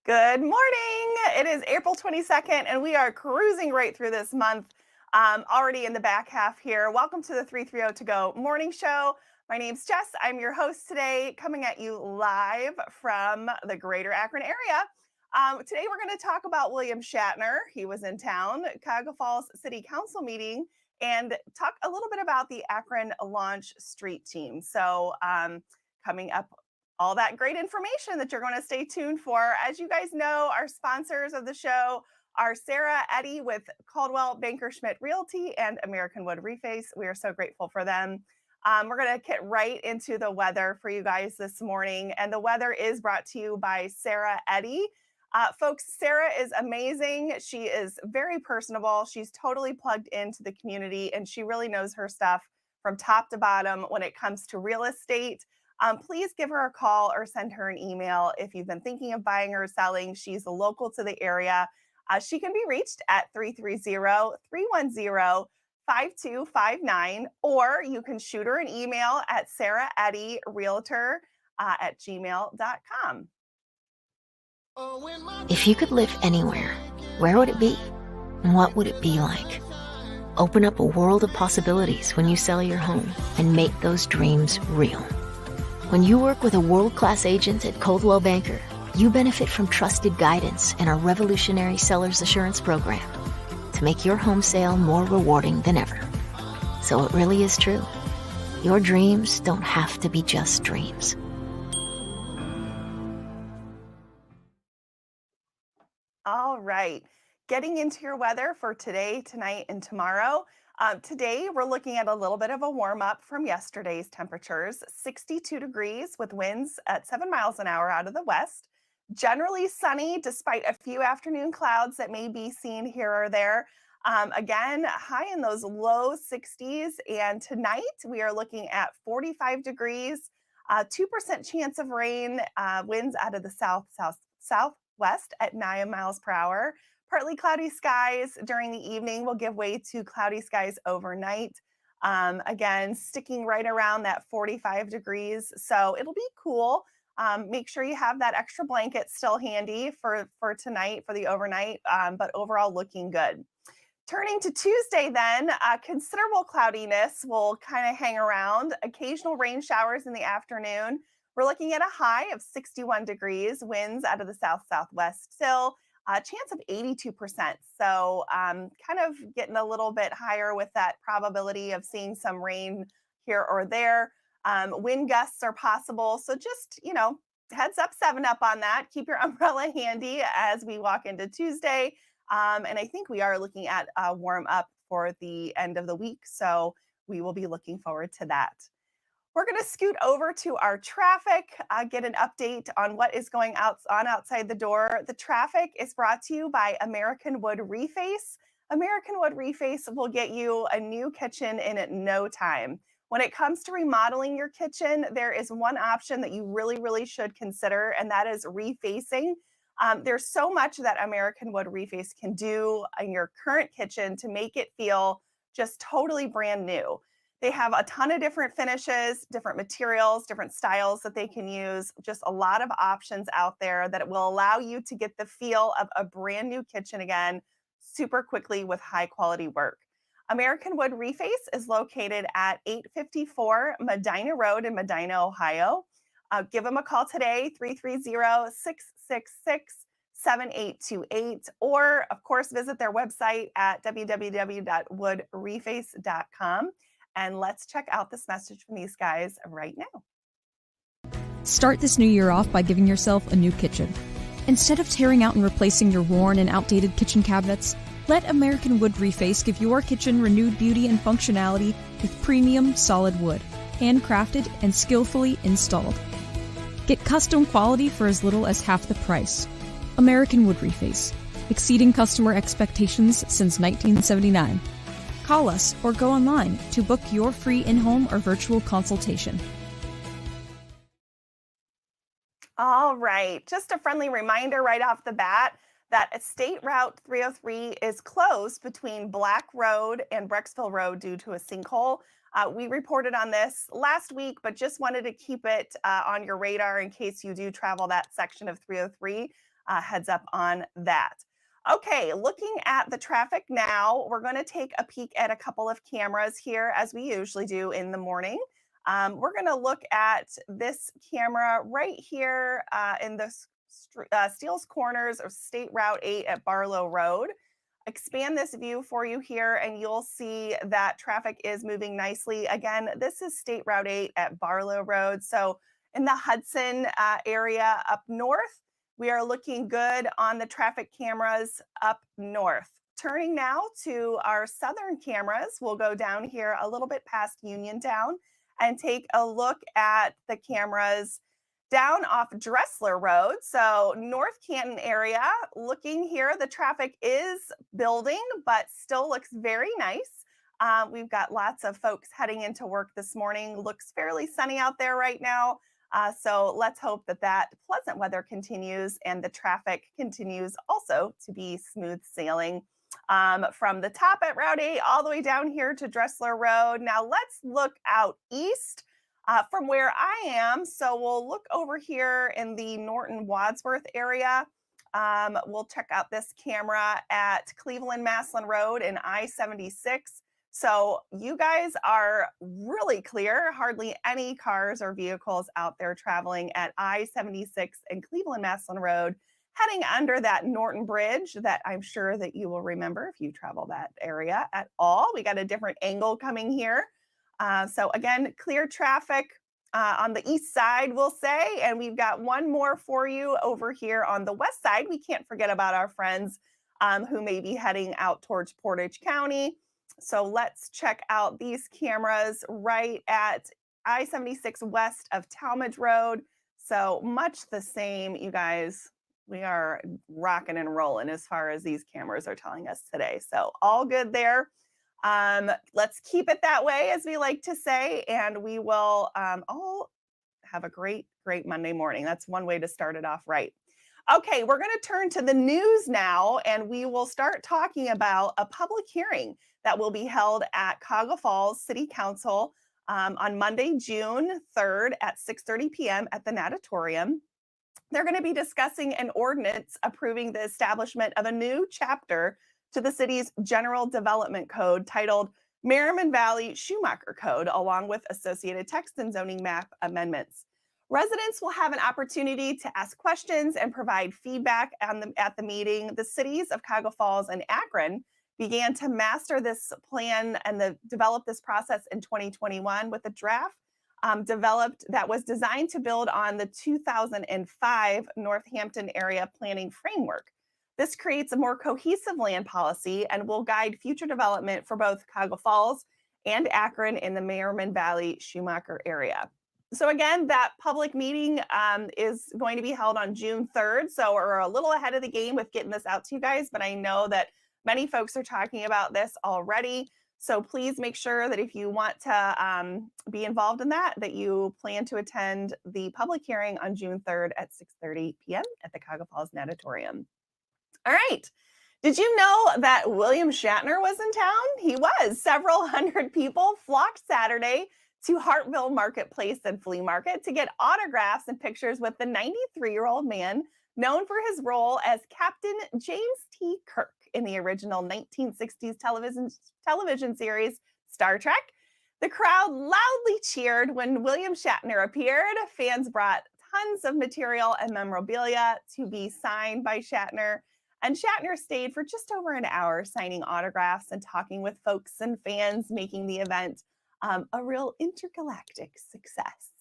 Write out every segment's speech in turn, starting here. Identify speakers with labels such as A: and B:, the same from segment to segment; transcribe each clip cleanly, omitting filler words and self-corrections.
A: Good morning. It is April 22nd, and we are cruising right through this month, already in the back half here. Welcome to the 330 To Go morning show. My name's Jess. I'm your host today, coming at you live from the greater Akron area. Today, we're going to talk about William Shatner. He was in town, Cuyahoga Falls City Council meeting, and talk a little bit about the Akron Launch Street Team. Coming up, all that great information that you're going to stay tuned for. As you guys know, our sponsors of the show are Sarah Eddy with Caldwell Banker Schmidt Realty and American Wood Reface. We are so grateful for them. We're going to get right into the weather for you guys this morning. And the weather is brought to you by Sarah Eddy. Folks, Sarah is amazing. She is very personable. She's totally plugged into the community, and she really knows her stuff from top to bottom when it comes to real estate. Please give her a call or send her an email if you've been thinking of buying or selling. She's local to the area. She can be reached at 330-310-5259, or you can shoot her an email at saraheddyrealtor@gmail.com.
B: If you could live anywhere, where would it be? And what would it be like? Open up a world of possibilities when you sell your home and make those dreams real. When you work with a world-class agent at Coldwell Banker, you benefit from trusted guidance and our revolutionary seller's assurance program to make your home sale more rewarding than ever. So it really is true. Your dreams don't have to be just dreams.
A: All right, getting into your weather for today, tonight, and tomorrow. Today, we're looking at a little bit of a warm up from yesterday's temperatures, 62 degrees with winds at 7 miles an hour out of the west. Generally sunny, despite a few afternoon clouds that may be seen here or there. Again, high in those low 60s. And tonight, we are looking at 45 degrees, 2% chance of rain, winds out of the southwest at 9 miles per hour. Partly cloudy skies during the evening will give way to cloudy skies overnight. Again, sticking right around that 45 degrees. So it'll be cool. Make sure you have that extra blanket still handy for tonight, for the overnight, but overall looking good. Turning to Tuesday, then, considerable cloudiness will kind of hang around. Occasional rain showers in the afternoon. We're looking at a high of 61 degrees, winds out of the south-southwest still. Chance of 82%. So kind of getting a little bit higher with that probability of seeing some rain here or there. Wind gusts are possible. So just, heads up, 7 up on that. Keep your umbrella handy as we walk into Tuesday. And I think we are looking at a warm up for the end of the week. So we will be looking forward to that. We're going to scoot over to our traffic, get an update on what is going on outside the door. The traffic is brought to you by American Wood Reface. American Wood Reface will get you a new kitchen in no time. When it comes to remodeling your kitchen, there is one option that you really, really should consider, and that is refacing. There's so much that American Wood Reface can do in your current kitchen to make it feel just totally brand new. They have a ton of different finishes, different materials, different styles that they can use, just a lot of options out there that will allow you to get the feel of a brand new kitchen again super quickly with high quality work. American Wood Reface is located at 854 Medina Road in Medina, Ohio. Give them a call today, 330-666-7828, or of course, visit their website at www.woodreface.com. And let's check out this message from these guys right now.
C: Start this new year off by giving yourself a new kitchen. Instead of tearing out and replacing your worn and outdated kitchen cabinets, let American Wood Reface give your kitchen renewed beauty and functionality with premium solid wood, handcrafted and skillfully installed. Get custom quality for as little as half the price. American Wood Reface, exceeding customer expectations since 1979. Call us or go online to book your free in-home or virtual consultation.
A: All right, just a friendly reminder right off the bat that State Route 303 is closed between Black Road and Brecksville Road due to a sinkhole. We reported on this last week, but just wanted to keep it on your radar in case you do travel that section of 303. heads up on that. Okay, looking at the traffic now, we're going to take a peek at a couple of cameras here as we usually do in the morning. We're going to look at this camera right here in the Steele's Corners of State Route 8 at Barlow Road. Expand this view for you here, and you'll see that traffic is moving nicely. Again, this is State Route 8 at Barlow Road. So in the Hudson area up north, we are looking good on the traffic cameras up north. Turning now to our southern cameras, we'll go down here a little bit past Uniontown and take a look at the cameras down off Dressler Road. So North Canton area, looking here, the traffic is building, but still looks very nice. We've got lots of folks heading into work this morning. Looks fairly sunny out there right now. So let's hope that that pleasant weather continues and the traffic continues also to be smooth sailing from the top at Route 8 all the way down here to Dressler Road. Now let's look out east from where I am. So we'll look over here in the Norton Wadsworth area. We'll check out this camera at Cleveland Maslin Road and I-76. So you guys are really clear. Hardly any cars or vehicles out there traveling at I-76 and Cleveland Maslin Road, heading under that Norton Bridge that I'm sure that you will remember if you travel that area at all. We got a different angle coming here. So again, clear traffic on the east side, we'll say, and we've got one more for you over here on the west side. We can't forget about our friends who may be heading out towards Portage County. So let's check out these cameras right at I-76 west of Talmadge Road. So much the same, you guys. We are rocking and rolling as far as these cameras are telling us today. So all good there. Let's keep it that way, as we like to say, and we will all have a great Monday morning. That's one way to start it off right. Okay, we're going to turn to the news now, and we will start talking about a public hearing that will be held at Cuyahoga Falls City Council on Monday, June 3rd at 6:30 p.m. at the Natatorium. They're going to be discussing an ordinance approving the establishment of a new chapter to the city's general development code titled Merriman Valley Schumacher Code, along with associated text and zoning map amendments. Residents will have an opportunity to ask questions and provide feedback at the meeting. The cities of Cuyahoga Falls and Akron began to master this plan and develop this process in 2021 with a draft developed that was designed to build on the 2005 Northampton area planning framework. This creates a more cohesive land policy and will guide future development for both Cuyahoga Falls and Akron in the Merriman Valley Schumacher area. So again, that public meeting is going to be held on June 3rd. So we're a little ahead of the game with getting this out to you guys, but I know that many folks are talking about this already. So please make sure that if you want to be involved in that, that you plan to attend the public hearing on June 3rd at 6:30 p.m. at the Cuyahoga Falls Natatorium. All right. Did you know that William Shatner was in town? He was. Several hundred people flocked Saturday to Hartville Marketplace and Flea Market to get autographs and pictures with the 93-year-old man known for his role as Captain James T. Kirk in the original 1960s television series Star Trek. The crowd loudly cheered when William Shatner appeared. Fans brought tons of material and memorabilia to be signed by Shatner. And Shatner stayed for just over an hour signing autographs and talking with folks and fans, making the event a real intergalactic success.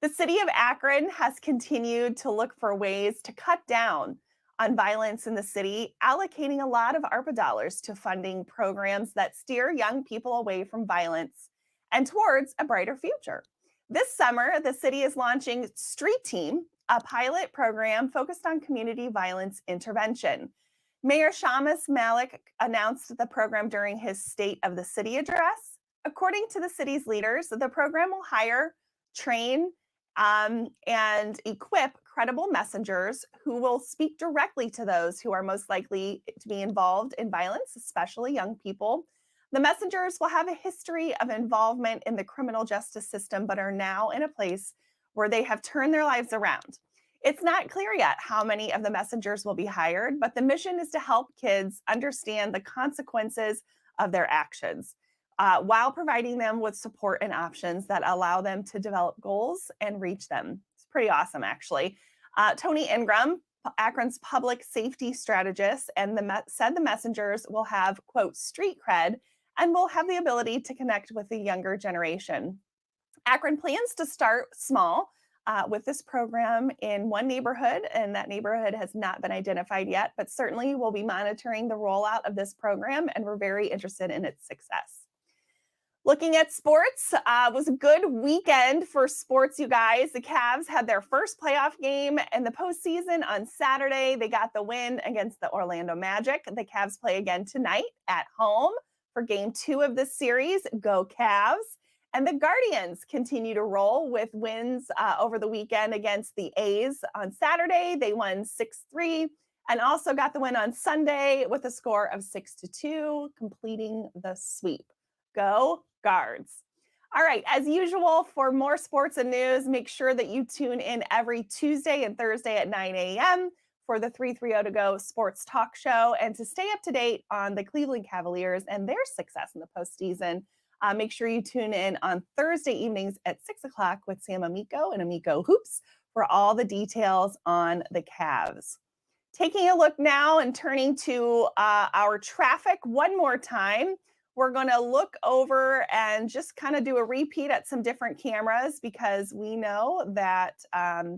A: The city of Akron has continued to look for ways to cut down on violence in the city, allocating a lot of ARPA dollars to funding programs that steer young people away from violence and towards a brighter future. This summer, the city is launching Street Team, a pilot program focused on community violence intervention. Mayor Shamus Malik announced the program during his State of the City address. According to the city's leaders, the program will hire, train, and equip credible messengers who will speak directly to those who are most likely to be involved in violence, especially young people. The messengers will have a history of involvement in the criminal justice system, but are now in a place where they have turned their lives around. It's not clear yet how many of the messengers will be hired, but the mission is to help kids understand the consequences of their actions while providing them with support and options that allow them to develop goals and reach them. It's pretty awesome, actually. Tony Ingram, Akron's public safety strategist, and said the messengers will have, quote, street cred and will have the ability to connect with the younger generation. Akron plans to start small with this program in one neighborhood, and that neighborhood has not been identified yet, but certainly we'll be monitoring the rollout of this program, and we're very interested in its success. Looking at sports, was a good weekend for sports, you guys. The Cavs had their first playoff game in the postseason on Saturday. They got the win against the Orlando Magic. The Cavs play again tonight at home for game 2 of this series. Go Cavs. And the Guardians continue to roll with wins over the weekend against the A's on Saturday. They won 6-3 and also got the win on Sunday with a score of 6-2, completing the sweep. Go Guards. All right, as usual, for more sports and news, make sure that you tune in every Tuesday and Thursday at 9 a.m. for the 330 to Go Sports Talk Show. And to stay up to date on the Cleveland Cavaliers and their success in the postseason, make sure you tune in on Thursday evenings at 6 o'clock with Sam Amico and Amico Hoops for all the details on the Cavs. Taking a look now and turning to our traffic one more time. We're going to look over and just kind of do a repeat at some different cameras because we know that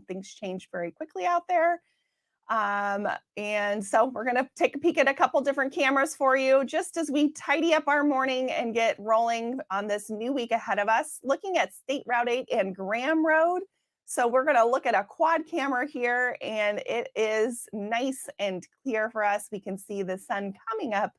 A: things change very quickly out there. And so we're going to take a peek at a couple different cameras for you just as we tidy up our morning and get rolling on this new week ahead of us, looking at State Route 8 and Graham Road. So we're going to look at a quad camera here, and it is nice and clear for us. We can see the sun coming up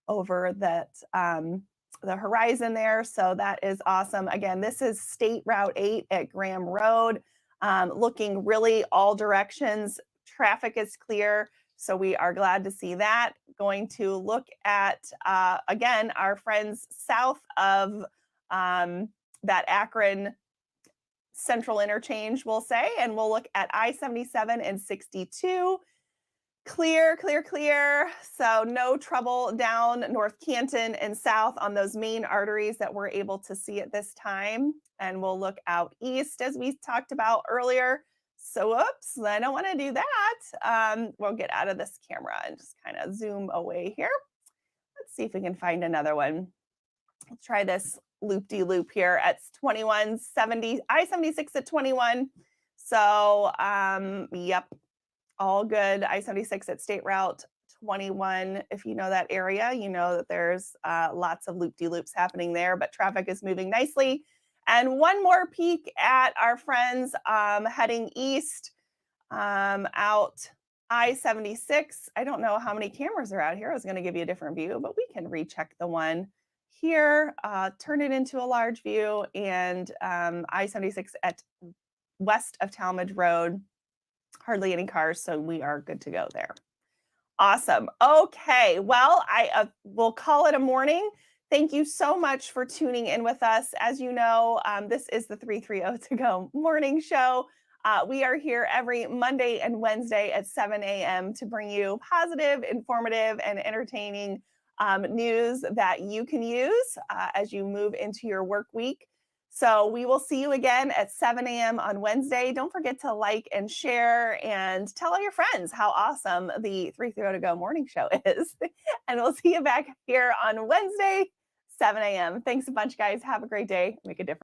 A: over that the horizon there. So that is awesome. Again, this is State Route 8 at Graham Road, looking really all directions. Traffic is clear. So we are glad to see that. Going to look at, again, our friends south of that Akron Central Interchange, we'll say, and we'll look at I-77 and 62. Clear, clear, clear. So no trouble down North Canton and south on those main arteries that we're able to see at this time. And we'll look out east as we talked about earlier. So oops, I don't want to do that. We'll get out of this camera and just kind of zoom away here. Let's see if we can find another one. Let's try this loop-de-loop here at 2170, I-76 at 21. So yep. All good. I-76 at State Route 21. If you know that area, you know that there's lots of loop-de-loops happening there, but traffic is moving nicely. And one more peek at our friends heading east out I-76. I don't know how many cameras are out here. I was going to give you a different view, but we can recheck the one here, turn it into a large view, and I-76 at west of Talmadge Road. Hardly any cars, so we are good to go there. Awesome. Okay, well, I will call it a morning. Thank you so much for tuning in with us. As you know, this is the 330 to Go morning show. We are here every Monday and Wednesday at 7 a.m. to bring you positive, informative, and entertaining news that you can use as you move into your work week. So we will see you again at 7 a.m. on Wednesday. Don't forget to like and share and tell all your friends how awesome the 330 to Go morning show is. And we'll see you back here on Wednesday, 7 a.m. Thanks a bunch, guys. Have a great day. Make a difference.